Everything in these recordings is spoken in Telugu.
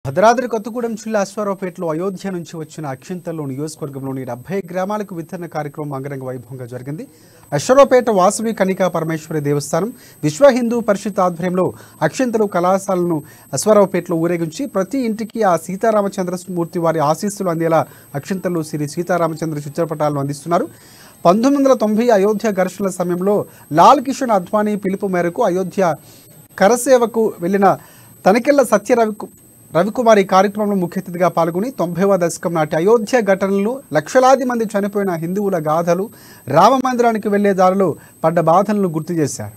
భద్రాద్రి కొత్తగూడెం జిల్లా అశ్వారావుపేటలో అయోధ్య నుంచి వచ్చిన అక్షింతల్లో నియోజకవర్గంలోని 70 గ్రామాలకు వితరణ కార్యక్రమం అంగరంగ వైభవంగా జరిగింది. అశ్వారావుపేట వాసవి కనికా పరమేశ్వరి దేవస్థానం, విశ్వ హిందూ పరిషత్ ఆధ్వర్యంలో అక్షింతలు కళాశాలను అశ్వారావుపేటలో ఊరేగించి ప్రతి ఇంటికి ఆ సీతారామచంద్రమూర్తి వారి ఆశీస్సులు అందేలా అక్షింతలు శ్రీ సీతారామచంద్ర చిత్రపటాలను అందిస్తున్నారు. 1990 అయోధ్య ఘర్షణల సమయంలో లాల్ కిషన్ అద్వానీ పిలుపు మేరకు అయోధ్య కరసేవకు వెళ్లిన తనికెళ్ల రవికుమార్ ఈ కార్యక్రమంలో ముఖ్య అతిథిగా పాల్గొని 90వ దశకం నాటి అయోధ్య ఘటనలు, లక్షలాది మంది చనిపోయిన హిందువుల గాథలు, రామ మందిరానికి వెళ్లే దారిలో పడ్డ బాధలను గుర్తు చేశారు.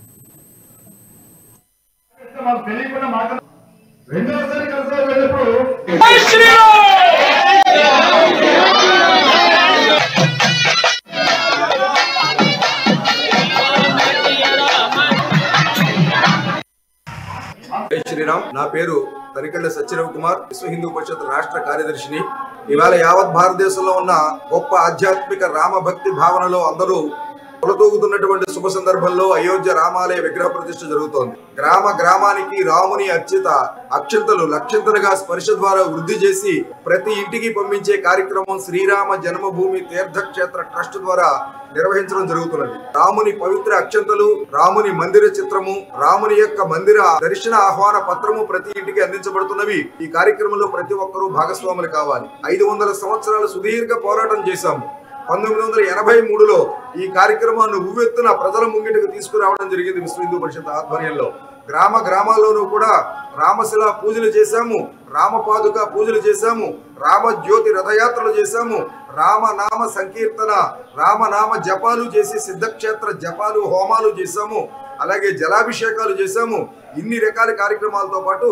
శ్రీరామ్. నా పేరు తనికెళ్ల సత్యరవికుమార్, విశ్వ హిందూ పరిషత్ రాష్ట్ర కార్యదర్శిని. ఇవాళ యావత్ భారతదేశంలో ఉన్న గొప్ప ఆధ్యాత్మిక రామ భక్తి భావనలో అందరూ కొలతూగుతున్నటువంటి శుభ సందర్భంలో అయోధ్య రామాలయ విగ్రహ ప్రతిష్ఠ జరుగుతోంది. గ్రామ గ్రామానికి రాముని అర్చిత అక్షంతలు లక్షంతలుగా స్పర్శ ద్వారా వృద్ధి చేసి ప్రతి ఇంటికి పంపించే కార్యక్రమం శ్రీరామ జన్మభూమి తీర్థక్షేత్ర ట్రస్ట్ ద్వారా నిర్వహించడం జరుగుతున్నది. రాముని పవిత్ర అక్షంతలు, రాముని మందిర చిత్రము, రాముని యొక్క మందిర దర్శన ఆహ్వాన పత్రము ప్రతి ఇంటికి అందించబడుతున్నవి. ఈ కార్యక్రమంలో ప్రతి ఒక్కరూ భాగస్వాములు కావాలి. 500 సంవత్సరాల సుదీర్ఘ పోరాటం చేశాము. 1983లో ఈ కార్యక్రమాన్ని ఉవ్వెత్తున ప్రజల ముంగిటికి తీసుకురావడం జరిగింది. విశ్వ హిందూ పరిషత్ ఆధ్వర్యంలో గ్రామ గ్రామాల్లోనూ కూడా రామశిలా పూజలు చేశాము, రామపాదుక పూజలు చేశాము, రామజ్యోతి రథయాత్రలు చేశాము, రామనామ సంకీర్తన, రామనామ జపాలు చేసి సిద్ధక్షేత్ర జపాలు హోమాలు చేశాము, అలాగే జలాభిషేకాలు చేశాము. ఇన్ని రకాల కార్యక్రమాలతో పాటు